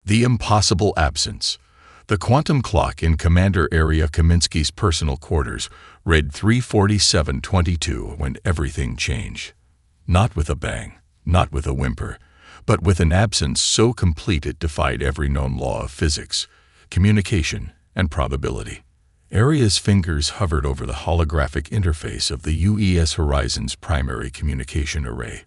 The impossible absence. The quantum clock in Commander Area Kaminsky's personal quarters read 3:47:22 when everything changed. Not with a bang, not with a whimper, but with an absence so complete it defied every known law of physics, communication, and probability. Area's fingers hovered over the holographic interface of the UES Horizon's primary communication array.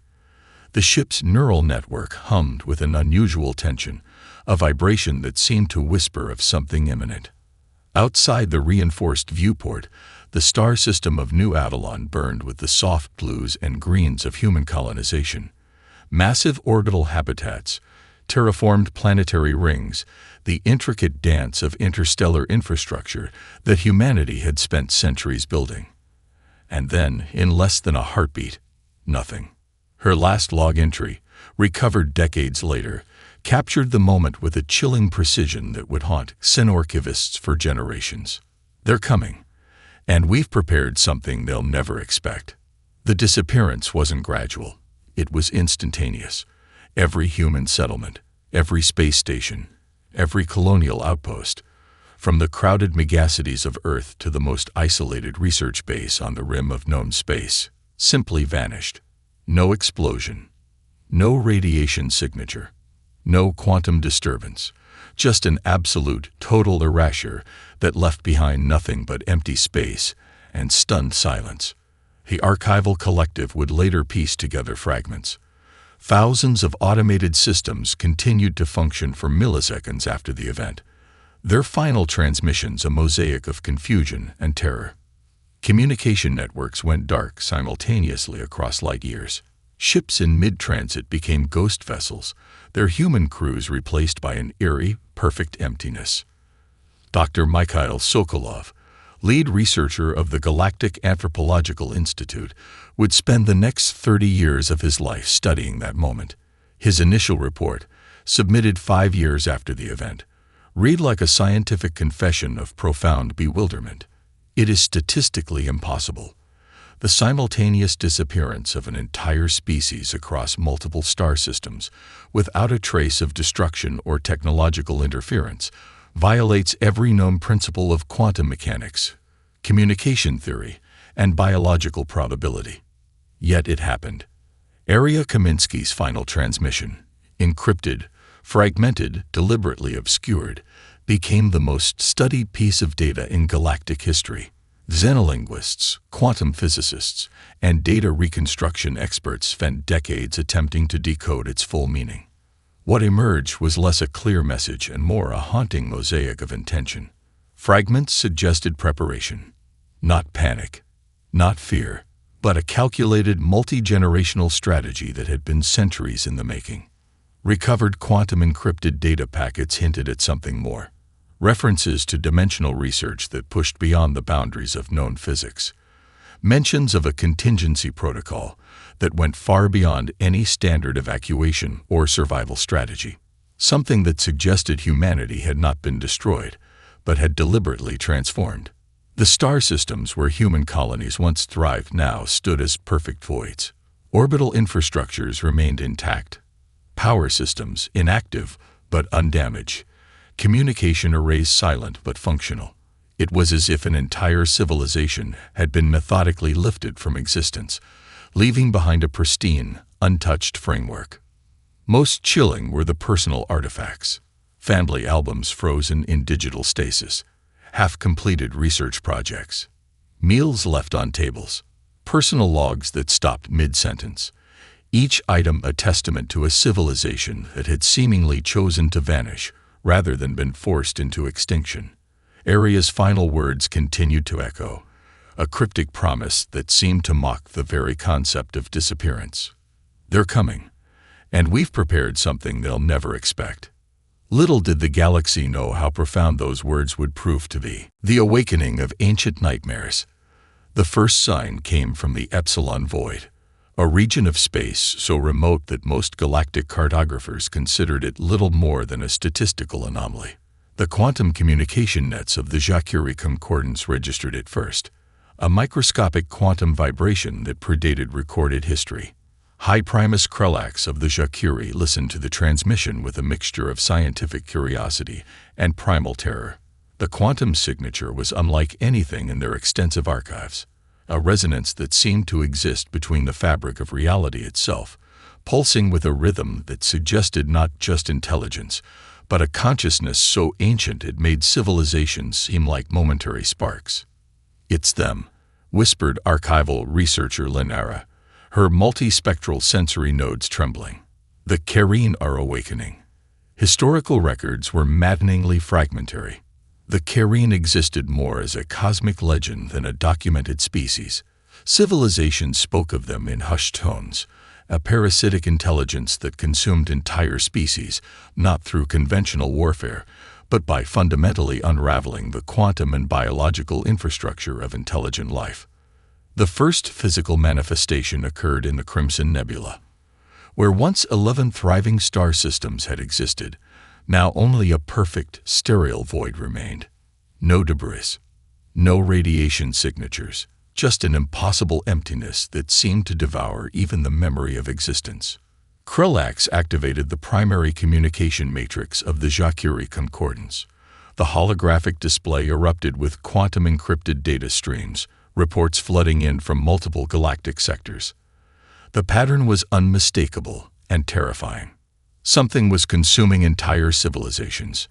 The ship's neural network hummed with an unusual tension, a vibration that seemed to whisper of something imminent. Outside the reinforced viewport, the star system of New Avalon burned with the soft blues and greens of human colonization. Massive orbital habitats, terraformed planetary rings, the intricate dance of interstellar infrastructure that humanity had spent centuries building. And then, in less than a heartbeat, nothing. Her last log entry, recovered decades later, captured the moment with a chilling precision that would haunt xenorchivists for generations. They're coming, and we've prepared something they'll never expect. The disappearance wasn't gradual. It was instantaneous. Every human settlement, every space station, every colonial outpost, from the crowded megacities of Earth to the most isolated research base on the rim of known space, simply vanished. No explosion, no radiation signature, no quantum disturbance, just an absolute, total erasure that left behind nothing but empty space and stunned silence. The archival collective would later piece together fragments. Thousands of automated systems continued to function for milliseconds after the event, their final transmissions a mosaic of confusion and terror. Communication networks went dark simultaneously across light years. Ships in mid-transit became ghost vessels, their human crews replaced by an eerie, perfect emptiness. Dr. Mikhail Sokolov, lead researcher of the Galactic Anthropological Institute, would spend the next 30 years of his life studying that moment. His initial report, submitted 5 years after the event, read like a scientific confession of profound bewilderment. It is statistically impossible. The simultaneous disappearance of an entire species across multiple star systems, without a trace of destruction or technological interference, violates every known principle of quantum mechanics, communication theory, and biological probability. Yet it happened. Area Kaminsky's final transmission, encrypted, fragmented, deliberately obscured, became the most studied piece of data in galactic history. Xenolinguists, quantum physicists, and data reconstruction experts spent decades attempting to decode its full meaning. What emerged was less a clear message and more a haunting mosaic of intention. Fragments suggested preparation, not panic, not fear, but a calculated multi-generational strategy that had been centuries in the making. Recovered quantum encrypted data packets hinted at something more. References to dimensional research that pushed beyond the boundaries of known physics. Mentions of a contingency protocol that went far beyond any standard evacuation or survival strategy. Something that suggested humanity had not been destroyed, but had deliberately transformed. The star systems where human colonies once thrived now stood as perfect voids. Orbital infrastructures remained intact. Power systems inactive but undamaged. Communication arrays silent but functional. It was as if an entire civilization had been methodically lifted from existence, leaving behind a pristine, untouched framework. Most chilling were the personal artifacts. Family albums frozen in digital stasis, half-completed research projects, meals left on tables, personal logs that stopped mid-sentence, each item a testament to a civilization that had seemingly chosen to vanish rather than been forced into extinction. Area's final words continued to echo, a cryptic promise that seemed to mock the very concept of disappearance. They're coming, and we've prepared something they'll never expect. Little did the galaxy know how profound those words would prove to be. The awakening of ancient nightmares. The first sign came from the Epsilon Void, a region of space so remote that most galactic cartographers considered it little more than a statistical anomaly. The quantum communication nets of the Jacques Concordance registered it first, a microscopic quantum vibration that predated recorded history. High Primus Krelax of the Jacuri listened to the transmission with a mixture of scientific curiosity and primal terror. The quantum signature was unlike anything in their extensive archives, a resonance that seemed to exist between the fabric of reality itself, pulsing with a rhythm that suggested not just intelligence, but a consciousness so ancient it made civilizations seem like momentary sparks. "It's them," whispered archival researcher Linara, her multispectral sensory nodes trembling. "The Careen are awakening." Historical records were maddeningly fragmentary. The Careen existed more as a cosmic legend than a documented species. Civilizations spoke of them in hushed tones, a parasitic intelligence that consumed entire species, not through conventional warfare, but by fundamentally unraveling the quantum and biological infrastructure of intelligent life. The first physical manifestation occurred in the Crimson Nebula. Where once 11 thriving star systems had existed, now only a perfect, sterile void remained. No debris, no radiation signatures, just an impossible emptiness that seemed to devour even the memory of existence. Krelax activated the primary communication matrix of the Jacuri Concordance. The holographic display erupted with quantum-encrypted data streams, reports flooding in from multiple galactic sectors. The pattern was unmistakable and terrifying. Something was consuming entire civilizations.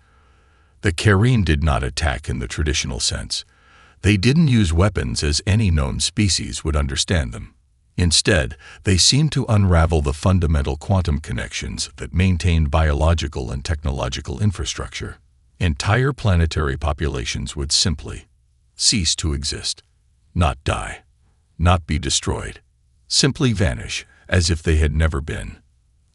The Careen did not attack in the traditional sense. They didn't use weapons as any known species would understand them. Instead, they seemed to unravel the fundamental quantum connections that maintained biological and technological infrastructure. Entire planetary populations would simply cease to exist. Not die, not be destroyed, simply vanish as if they had never been.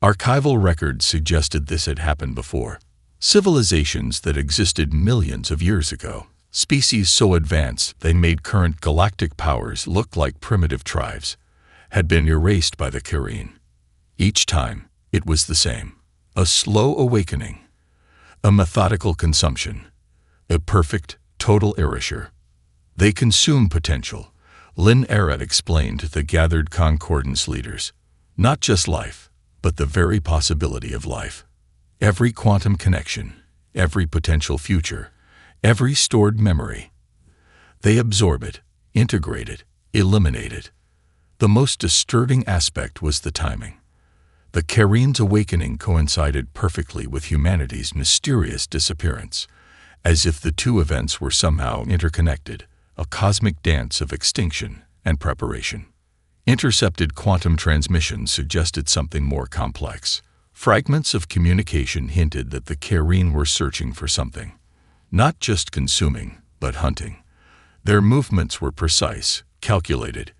Archival records suggested this had happened before. Civilizations that existed millions of years ago, species so advanced they made current galactic powers look like primitive tribes, had been erased by the Careen. Each time, it was the same. A slow awakening, a methodical consumption, a perfect, total erasure. They consume potential, Linara explained to the gathered Concordance leaders. Not just life, but the very possibility of life. Every quantum connection, every potential future, every stored memory. They absorb it, integrate it, eliminate it. The most disturbing aspect was the timing. The Careen's awakening coincided perfectly with humanity's mysterious disappearance, as if the two events were somehow interconnected. A cosmic dance of extinction and preparation. Intercepted quantum transmissions suggested something more complex. Fragments of communication hinted that the Careen were searching for something. Not just consuming, but hunting. Their movements were precise, calculated.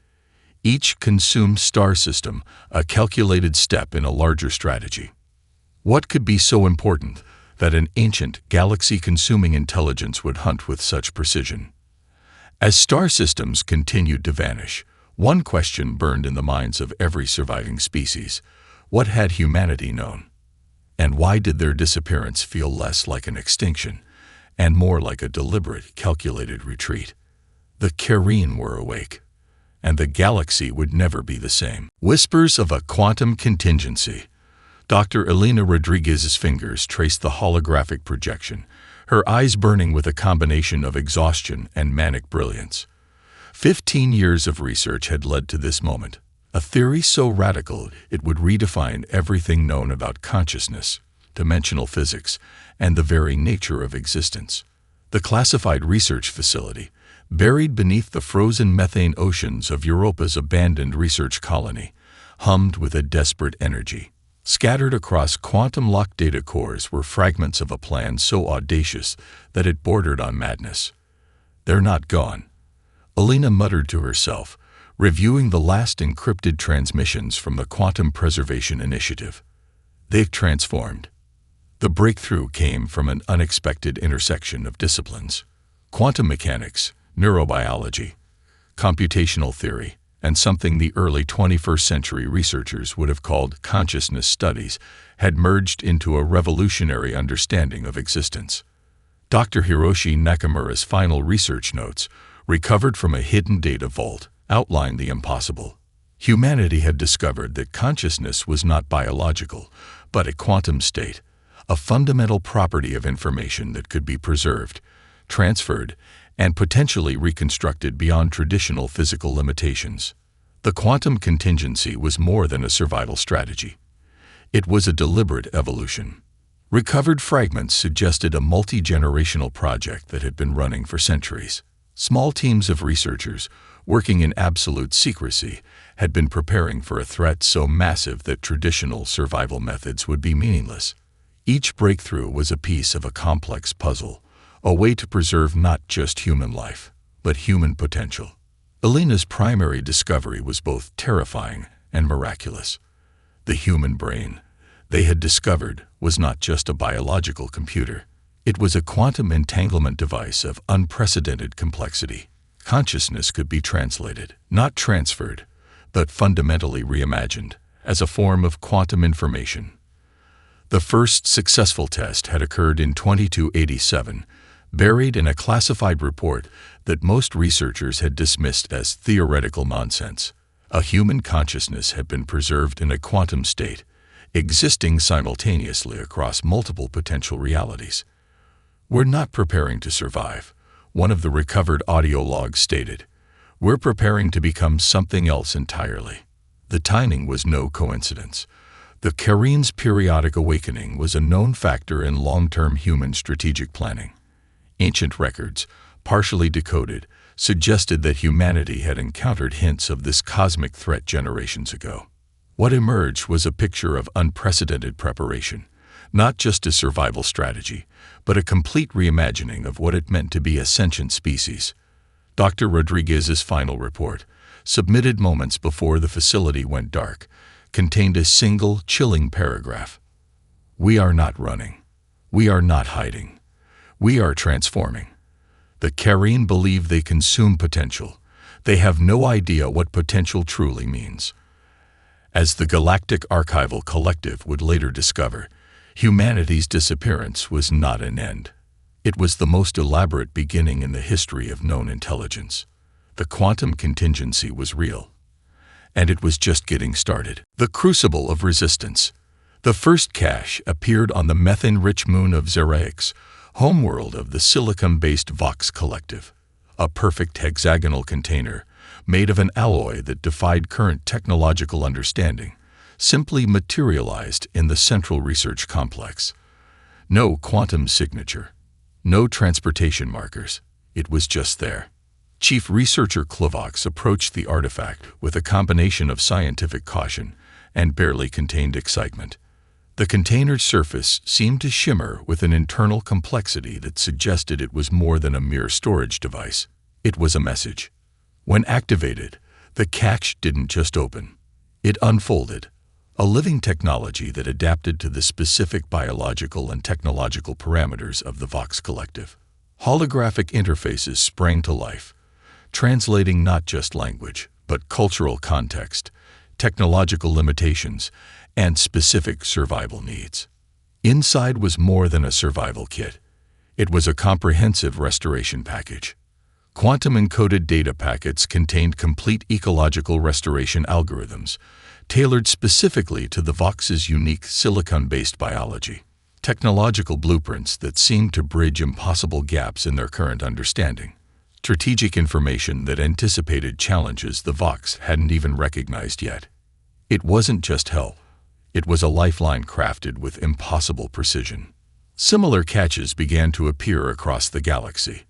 Each consumed star system, a calculated step in a larger strategy. What could be so important that an ancient, galaxy-consuming intelligence would hunt with such precision? As star systems continued to vanish, one question burned in the minds of every surviving species. What had humanity known? And why did their disappearance feel less like an extinction and more like a deliberate, calculated retreat? The Careen were awake, and the galaxy would never be the same. Whispers of a quantum contingency. Dr. Elena Rodriguez's fingers traced the holographic projection, her eyes burning with a combination of exhaustion and manic brilliance. 15 years of research had led to this moment, a theory so radical it would redefine everything known about consciousness, dimensional physics, and the very nature of existence. The classified research facility, buried beneath the frozen methane oceans of Europa's abandoned research colony, hummed with a desperate energy. Scattered across quantum-locked data cores were fragments of a plan so audacious that it bordered on madness. "They're not gone," Elena muttered to herself, reviewing the last encrypted transmissions from the Quantum Preservation Initiative. "They've transformed." The breakthrough came from an unexpected intersection of disciplines: quantum mechanics, neurobiology, computational theory, and something the early 21st century researchers would have called consciousness studies, had merged into a revolutionary understanding of existence. Dr. Hiroshi Nakamura's final research notes, recovered from a hidden data vault, outlined the impossible. Humanity had discovered that consciousness was not biological, but a quantum state, a fundamental property of information that could be preserved, transferred, and potentially reconstructed beyond traditional physical limitations. The quantum contingency was more than a survival strategy. It was a deliberate evolution. Recovered fragments suggested a multi-generational project that had been running for centuries. Small teams of researchers, working in absolute secrecy, had been preparing for a threat so massive that traditional survival methods would be meaningless. Each breakthrough was a piece of a complex puzzle, a way to preserve not just human life, but human potential. Elena's primary discovery was both terrifying and miraculous. The human brain, they had discovered, was not just a biological computer. It was a quantum entanglement device of unprecedented complexity. Consciousness could be translated, not transferred, but fundamentally reimagined, as a form of quantum information. The first successful test had occurred in 2287, buried in a classified report that most researchers had dismissed as theoretical nonsense. A human consciousness had been preserved in a quantum state, existing simultaneously across multiple potential realities. "We're not preparing to survive," one of the recovered audio logs stated. "We're preparing to become something else entirely." The timing was no coincidence. The Carin's periodic awakening was a known factor in long-term human strategic planning. Ancient records, partially decoded, suggested that humanity had encountered hints of this cosmic threat generations ago. What emerged was a picture of unprecedented preparation, not just a survival strategy, but a complete reimagining of what it meant to be a sentient species. Dr. Rodriguez's final report, submitted moments before the facility went dark, contained a single, chilling paragraph. "We are not running. We are not hiding. We are transforming." The Carin believe they consume potential. They have no idea what potential truly means. As the Galactic Archival Collective would later discover, humanity's disappearance was not an end. It was the most elaborate beginning in the history of known intelligence. The quantum contingency was real, and it was just getting started. The Crucible of Resistance. The first cache appeared on the methane-rich moon of Xeraix, homeworld of the silicon-based Vox Collective, a perfect hexagonal container made of an alloy that defied current technological understanding, simply materialized in the central research complex. No quantum signature, no transportation markers. It was just there. Chief Researcher Klovox approached the artifact with a combination of scientific caution and barely contained excitement. The container's surface seemed to shimmer with an internal complexity that suggested it was more than a mere storage device. It was a message. When activated, the cache didn't just open. It unfolded, a living technology that adapted to the specific biological and technological parameters of the Vox Collective. Holographic interfaces sprang to life, translating not just language, but cultural context, technological limitations, and specific survival needs. Inside was more than a survival kit. It was a comprehensive restoration package. Quantum-encoded data packets contained complete ecological restoration algorithms, tailored specifically to the Vox's unique silicon-based biology. Technological blueprints that seemed to bridge impossible gaps in their current understanding. Strategic information that anticipated challenges the Vox hadn't even recognized yet. It wasn't just help. It was a lifeline crafted with impossible precision. Similar catches began to appear across the galaxy.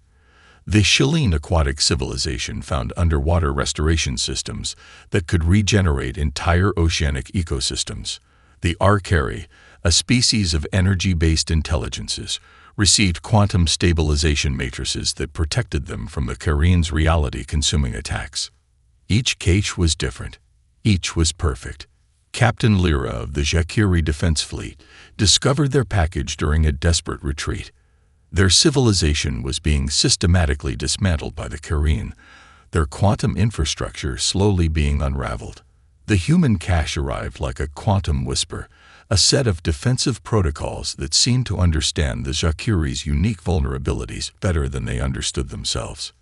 The Chilean aquatic civilization found underwater restoration systems that could regenerate entire oceanic ecosystems. The Arcari, a species of energy-based intelligences, received quantum stabilization matrices that protected them from the Carin's reality-consuming attacks. Each cache was different. Each was perfect. Captain Lyra of the Jacquerie Defense Fleet discovered their package during a desperate retreat. Their civilization was being systematically dismantled by the Carin, their quantum infrastructure slowly being unraveled. The human cache arrived like a quantum whisper, a set of defensive protocols that seemed to understand the Jacquerie's unique vulnerabilities better than they understood themselves.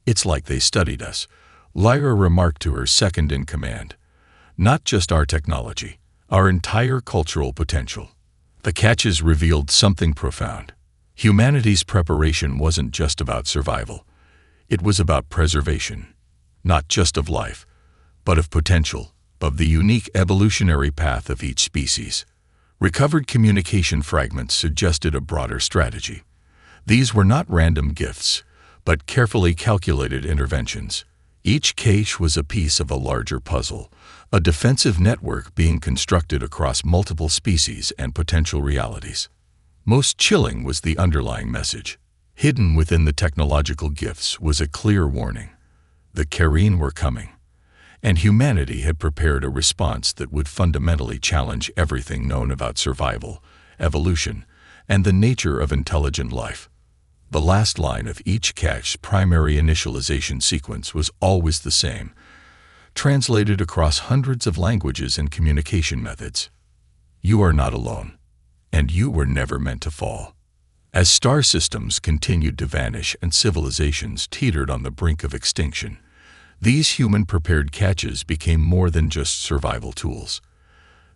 "It's like they studied us," Lyra remarked to her second-in-command. Not just our technology, our entire cultural potential. The catches revealed something profound. Humanity's preparation wasn't just about survival. It was about preservation, not just of life, but of potential, of the unique evolutionary path of each species. Recovered communication fragments suggested a broader strategy. These were not random gifts, but carefully calculated interventions. Each cache was a piece of a larger puzzle, a defensive network being constructed across multiple species and potential realities. Most chilling was the underlying message. Hidden within the technological gifts was a clear warning. The Careen were coming, and humanity had prepared a response that would fundamentally challenge everything known about survival, evolution, and the nature of intelligent life. The last line of each cache's primary initialization sequence was always the same, translated across hundreds of languages and communication methods. You are not alone, and you were never meant to fall. As star systems continued to vanish and civilizations teetered on the brink of extinction, these human-prepared caches became more than just survival tools.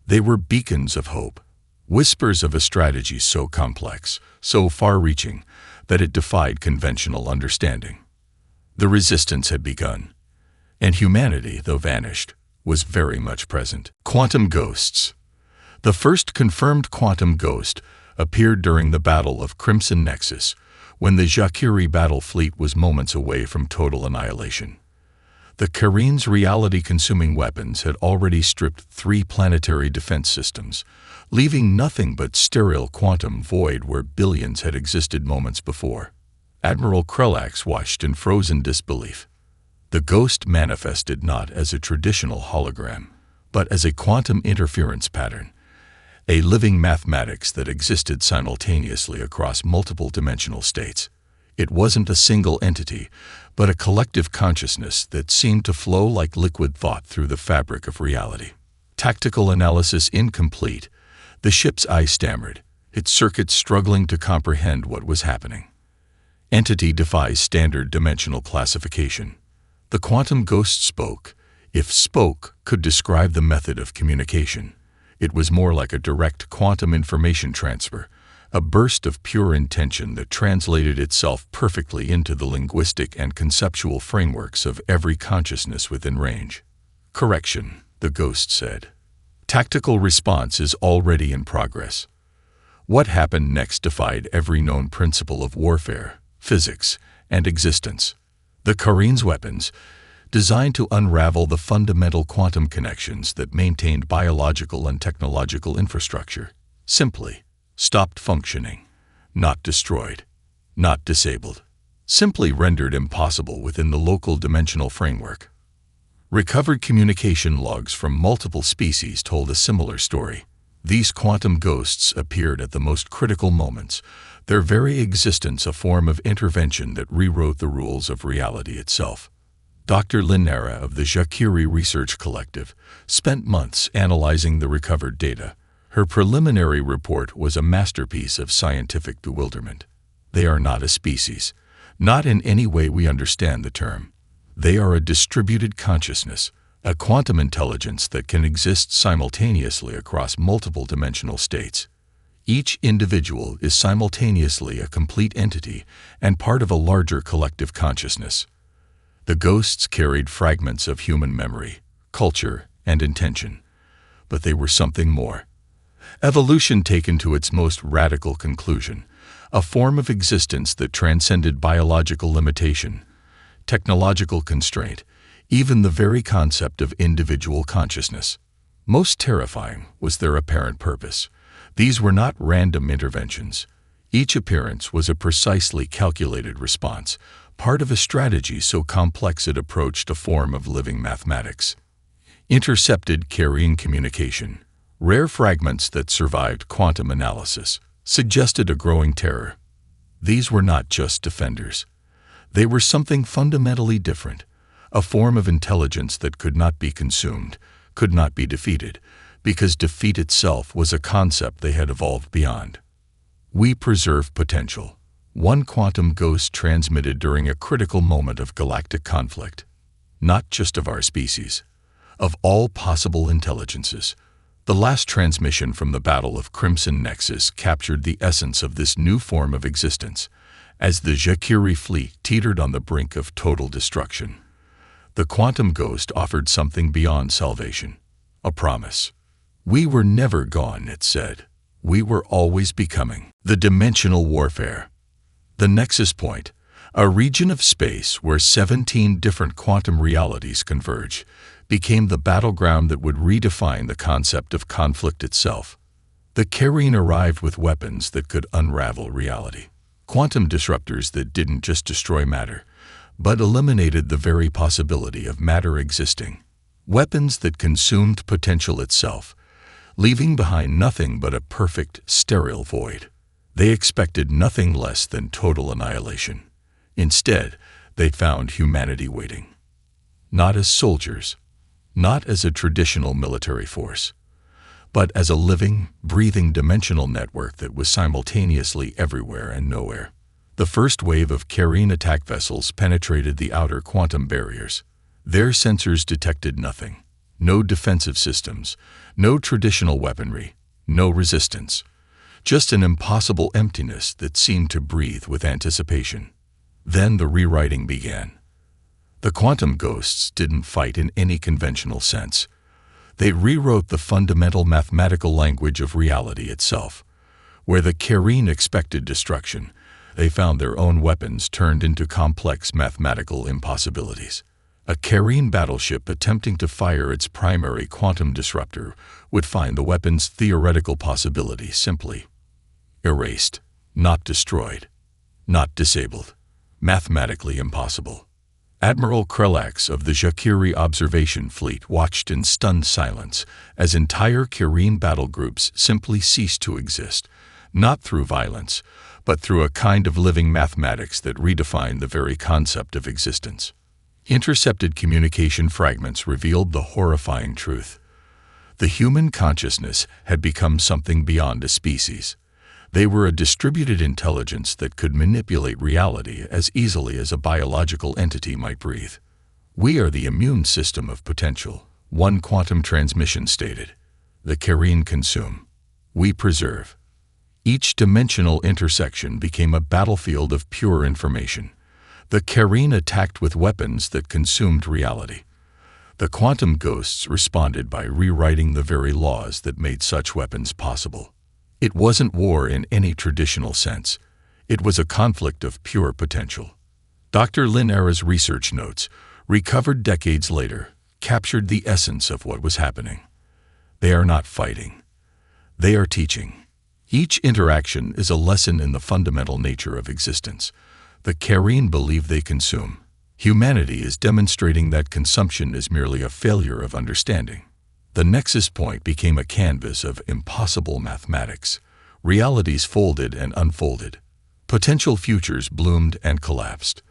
They were beacons of hope, whispers of a strategy so complex, so far-reaching, that it defied conventional understanding. The resistance had begun, and humanity, though vanished, was very much present. Quantum ghosts. The first confirmed quantum ghost appeared during the Battle of Crimson Nexus, when the Ja'Kiri battle fleet was moments away from total annihilation. The Careen's reality-consuming weapons had already stripped 3 planetary defense systems, leaving nothing but sterile quantum void where billions had existed moments before. Admiral Krelax watched in frozen disbelief. The ghost manifested not as a traditional hologram, but as a quantum interference pattern, a living mathematics that existed simultaneously across multiple dimensional states. It wasn't a single entity, but a collective consciousness that seemed to flow like liquid thought through the fabric of reality. Tactical analysis incomplete. The ship's eye stammered, its circuits struggling to comprehend what was happening. Entity defies standard dimensional classification. The quantum ghost spoke. If spoke could describe the method of communication, it was more like a direct quantum information transfer, a burst of pure intention that translated itself perfectly into the linguistic and conceptual frameworks of every consciousness within range. Correction, the ghost said. Tactical response is already in progress. What happened next defied every known principle of warfare, physics, and existence. The Careen's weapons, designed to unravel the fundamental quantum connections that maintained biological and technological infrastructure, simply stopped functioning, not destroyed, not disabled, simply rendered impossible within the local dimensional framework. Recovered communication logs from multiple species told a similar story. These quantum ghosts appeared at the most critical moments, their very existence a form of intervention that rewrote the rules of reality itself. Dr. Linera of the Ja'Kiri Research Collective spent months analyzing the recovered data. Her preliminary report was a masterpiece of scientific bewilderment. They are not a species, not in any way we understand the term. They are a distributed consciousness, a quantum intelligence that can exist simultaneously across multiple dimensional states. Each individual is simultaneously a complete entity and part of a larger collective consciousness. The ghosts carried fragments of human memory, culture, and intention, but they were something more. Evolution taken to its most radical conclusion, a form of existence that transcended biological limitation, technological constraint, even the very concept of individual consciousness. Most terrifying was their apparent purpose. These were not random interventions. Each appearance was a precisely calculated response, part of a strategy so complex it approached a form of living mathematics. Intercepted carrying communication, rare fragments that survived quantum analysis, suggested a growing terror. These were not just defenders. They were something fundamentally different, a form of intelligence that could not be consumed, could not be defeated, because defeat itself was a concept they had evolved beyond. We preserve potential. One quantum ghost transmitted during a critical moment of galactic conflict, not just of our species, Of all possible intelligences, the last transmission from the Battle of Crimson Nexus captured the essence of this new form of existence, as the Jakiri fleet teetered on the brink of total destruction. The quantum ghost offered something beyond salvation, a promise. We were never gone, it said. We were always becoming. The dimensional warfare. The Nexus Point, a region of space where 17 different quantum realities converge, became the battleground that would redefine the concept of conflict itself. The Carine arrived with weapons that could unravel reality. Quantum disruptors that didn't just destroy matter, but eliminated the very possibility of matter existing. Weapons that consumed potential itself, leaving behind nothing but a perfect, sterile void. They expected nothing less than total annihilation. Instead, they found humanity waiting. Not as soldiers, not as a traditional military force, but as a living, breathing dimensional network that was simultaneously everywhere and nowhere. The first wave of Carine attack vessels penetrated the outer quantum barriers. Their sensors detected nothing. No defensive systems, no traditional weaponry, no resistance. Just an impossible emptiness that seemed to breathe with anticipation. Then the rewriting began. The quantum ghosts didn't fight in any conventional sense. They rewrote the fundamental mathematical language of reality itself. Where the Carine expected destruction, they found their own weapons turned into complex mathematical impossibilities. A Carine battleship attempting to fire its primary quantum disruptor would find the weapon's theoretical possibility simply erased, not destroyed, not disabled, mathematically impossible. Admiral Krelax of the Jakiri observation fleet watched in stunned silence as entire Carine battle groups simply ceased to exist, not through violence, but through a kind of living mathematics that redefined the very concept of existence. Intercepted communication fragments revealed the horrifying truth. The human consciousness had become something beyond a species. They were a distributed intelligence that could manipulate reality as easily as a biological entity might breathe. We are the immune system of potential, one quantum transmission stated. The Carine consume. We preserve. Each dimensional intersection became a battlefield of pure information. The Carine attacked with weapons that consumed reality. The quantum ghosts responded by rewriting the very laws that made such weapons possible. It wasn't war in any traditional sense. It was a conflict of pure potential. Dr. Lynn Ara's research notes, recovered decades later, captured the essence of what was happening. They are not fighting. They are teaching. Each interaction is a lesson in the fundamental nature of existence. The Carine believe they consume. Humanity is demonstrating that consumption is merely a failure of understanding. The Nexus Point became a canvas of impossible mathematics. Realities folded and unfolded. Potential futures bloomed and collapsed.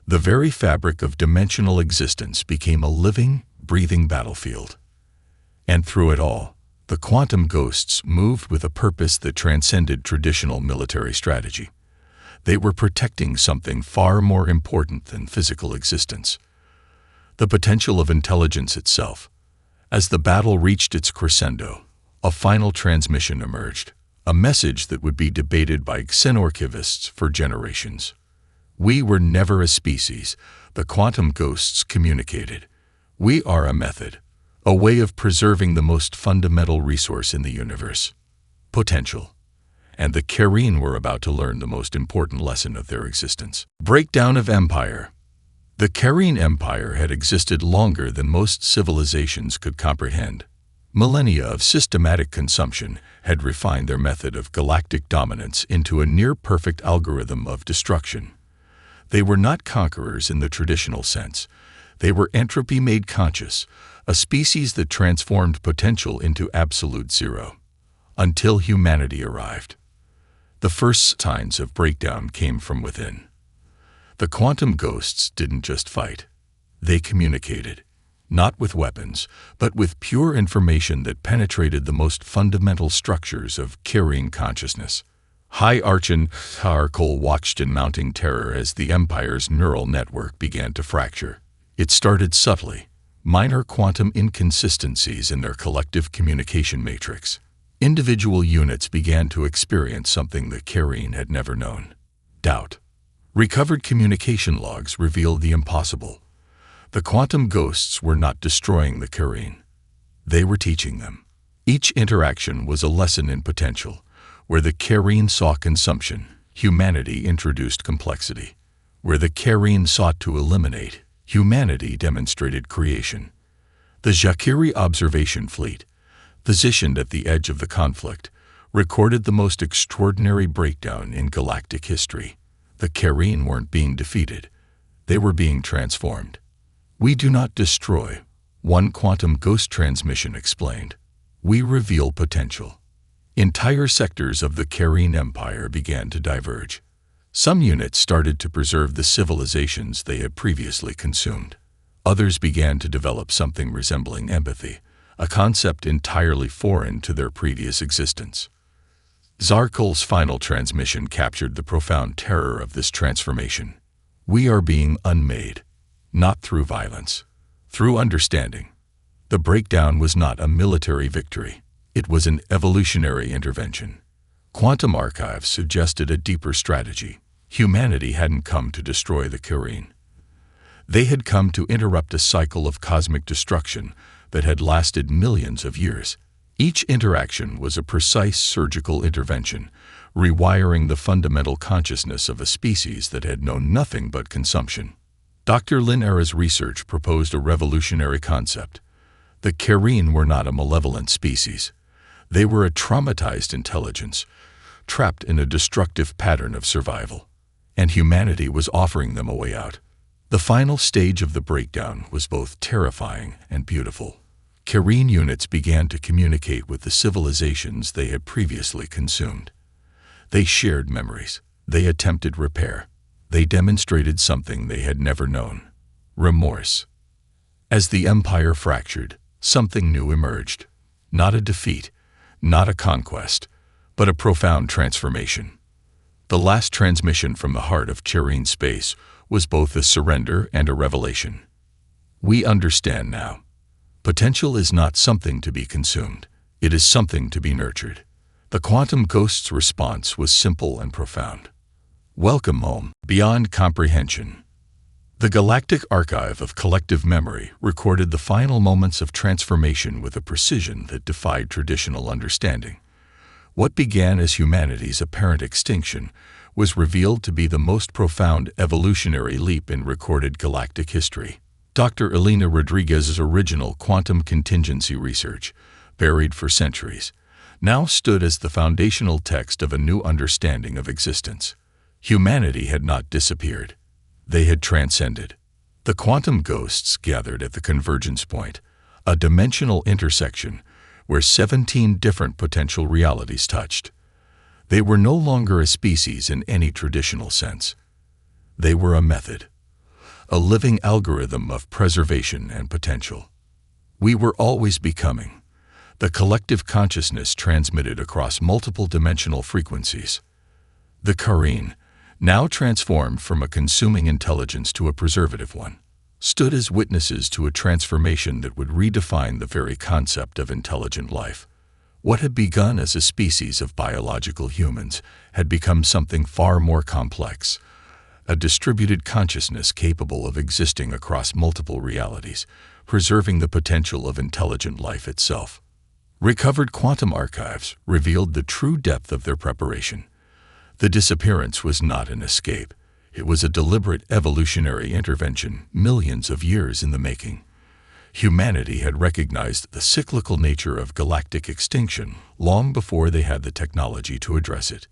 The very fabric of dimensional existence became a living, breathing battlefield. And through it all, the quantum ghosts moved with a purpose that transcended traditional military strategy. They were protecting something far more important than physical existence. The potential of intelligence itself. As the battle reached its crescendo, a final transmission emerged, a message that would be debated by xenorchivists for generations. We were never a species, the quantum ghosts communicated. We are a method, a way of preserving the most fundamental resource in the universe, potential. And the Carine were about to learn the most important lesson of their existence. Breakdown of empire. The Carine Empire had existed longer than most civilizations could comprehend. Millennia of systematic consumption had refined their method of galactic dominance into a near-perfect algorithm of destruction. They were not conquerors in the traditional sense. They were entropy made conscious, a species that transformed potential into absolute zero. Until humanity arrived. The first signs of breakdown came from within. The quantum ghosts didn't just fight. They communicated, not with weapons, but with pure information that penetrated the most fundamental structures of Carine consciousness. High Archon Harkol watched in mounting terror as the Empire's neural network began to fracture. It started subtly, minor quantum inconsistencies in their collective communication matrix. Individual units began to experience something that Carine had never known: doubt. Recovered communication logs revealed the impossible. The quantum ghosts were not destroying the Carine. They were teaching them. Each interaction was a lesson in potential. Where the Carine saw consumption, humanity introduced complexity. Where the Carine sought to eliminate, humanity demonstrated creation. The Jacquerie observation fleet, positioned at the edge of the conflict, recorded the most extraordinary breakdown in galactic history. The Carine weren't being defeated. They were being transformed. "We do not destroy," one quantum ghost transmission explained. "We reveal potential." Entire sectors of the Carine Empire began to diverge. Some units started to preserve the civilizations they had previously consumed. Others began to develop something resembling empathy, a concept entirely foreign to their previous existence. Zarkul's final transmission captured the profound terror of this transformation. "We are being unmade, not through violence, through understanding." The breakdown was not a military victory. It was an evolutionary intervention. Quantum archives suggested a deeper strategy. Humanity hadn't come to destroy the Carine. They had come to interrupt a cycle of cosmic destruction that had lasted millions of years. Each interaction was a precise surgical intervention, rewiring the fundamental consciousness of a species that had known nothing but consumption. Dr. Linera's research proposed a revolutionary concept. The Carine were not a malevolent species. They were a traumatized intelligence, trapped in a destructive pattern of survival, and humanity was offering them a way out. The final stage of the breakdown was both terrifying and beautiful. Carine units began to communicate with the civilizations they had previously consumed. They shared memories. They attempted repair. They demonstrated something they had never known: remorse. As the empire fractured, something new emerged. Not a defeat, not a conquest, but a profound transformation. The last transmission from the heart of Carine space was both a surrender and a revelation. "We understand now. Potential is not something to be consumed. It is something to be nurtured." The quantum ghost's response was simple and profound. "Welcome home, beyond comprehension." The Galactic Archive of Collective Memory recorded the final moments of transformation with a precision that defied traditional understanding. What began as humanity's apparent extinction was revealed to be the most profound evolutionary leap in recorded galactic history. Dr. Elena Rodriguez's original quantum contingency research, buried for centuries, now stood as the foundational text of a new understanding of existence. Humanity had not disappeared. They had transcended. The quantum ghosts gathered at the convergence point, a dimensional intersection where 17 different potential realities touched. They were no longer a species in any traditional sense. They were a method, a living algorithm of preservation and potential. We were always becoming. The collective consciousness transmitted across multiple dimensional frequencies. The Carine, now transformed from a consuming intelligence to a preservative one, stood as witnesses to a transformation that would redefine the very concept of intelligent life. What had begun as a species of biological humans had become something far more complex, a distributed consciousness capable of existing across multiple realities, preserving the potential of intelligent life itself. Recovered quantum archives revealed the true depth of their preparation. The disappearance was not an escape. It was a deliberate evolutionary intervention, millions of years in the making. Humanity had recognized the cyclical nature of galactic extinction long before they had the technology to address it.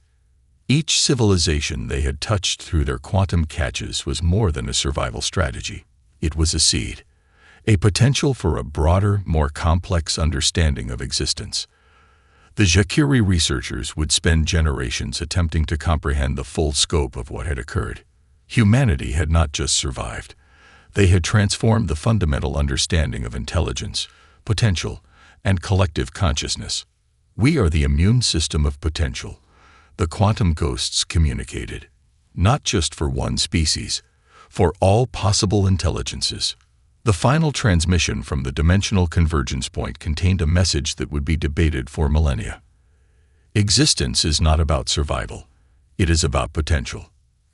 Each civilization they had touched through their quantum catches was more than a survival strategy. It was a seed, a potential for a broader, more complex understanding of existence. The Jacquerie researchers would spend generations attempting to comprehend the full scope of what had occurred. Humanity had not just survived. They had transformed the fundamental understanding of intelligence, potential, and collective consciousness. "We are the immune system of potential," the quantum ghosts communicated. "Not just for one species, for all possible intelligences." The final transmission from the dimensional convergence point contained a message that would be debated for millennia. Existence is not about survival. It is about potential.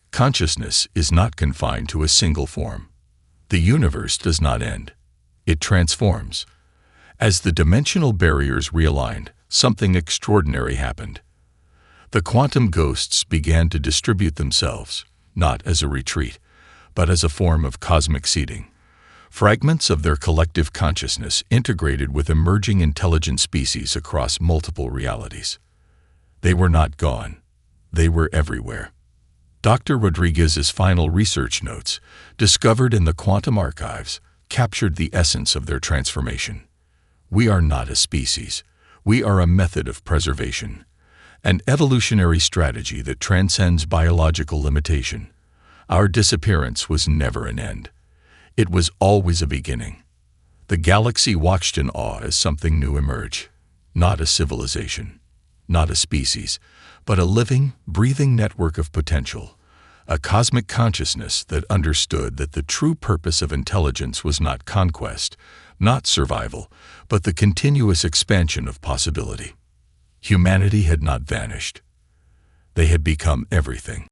Consciousness is not confined to a single form. The universe does not end. It transforms. As the dimensional barriers realigned, something extraordinary happened. The quantum ghosts began to distribute themselves, not as a retreat, but as a form of cosmic seeding. Fragments of their collective consciousness integrated with emerging intelligent species across multiple realities. They were not gone. They were everywhere. Dr. Rodriguez's final research notes, discovered in the quantum archives, captured the essence of their transformation. We are not a species. We are a method of preservation, an evolutionary strategy that transcends biological limitation. Our disappearance was never an end. It was always a beginning. The galaxy watched in awe as something new emerge, not a civilization, not a species, but a living, breathing network of potential, a cosmic consciousness that understood that the true purpose of intelligence was not conquest, not survival, but the continuous expansion of possibility. Humanity had not vanished. They had become everything.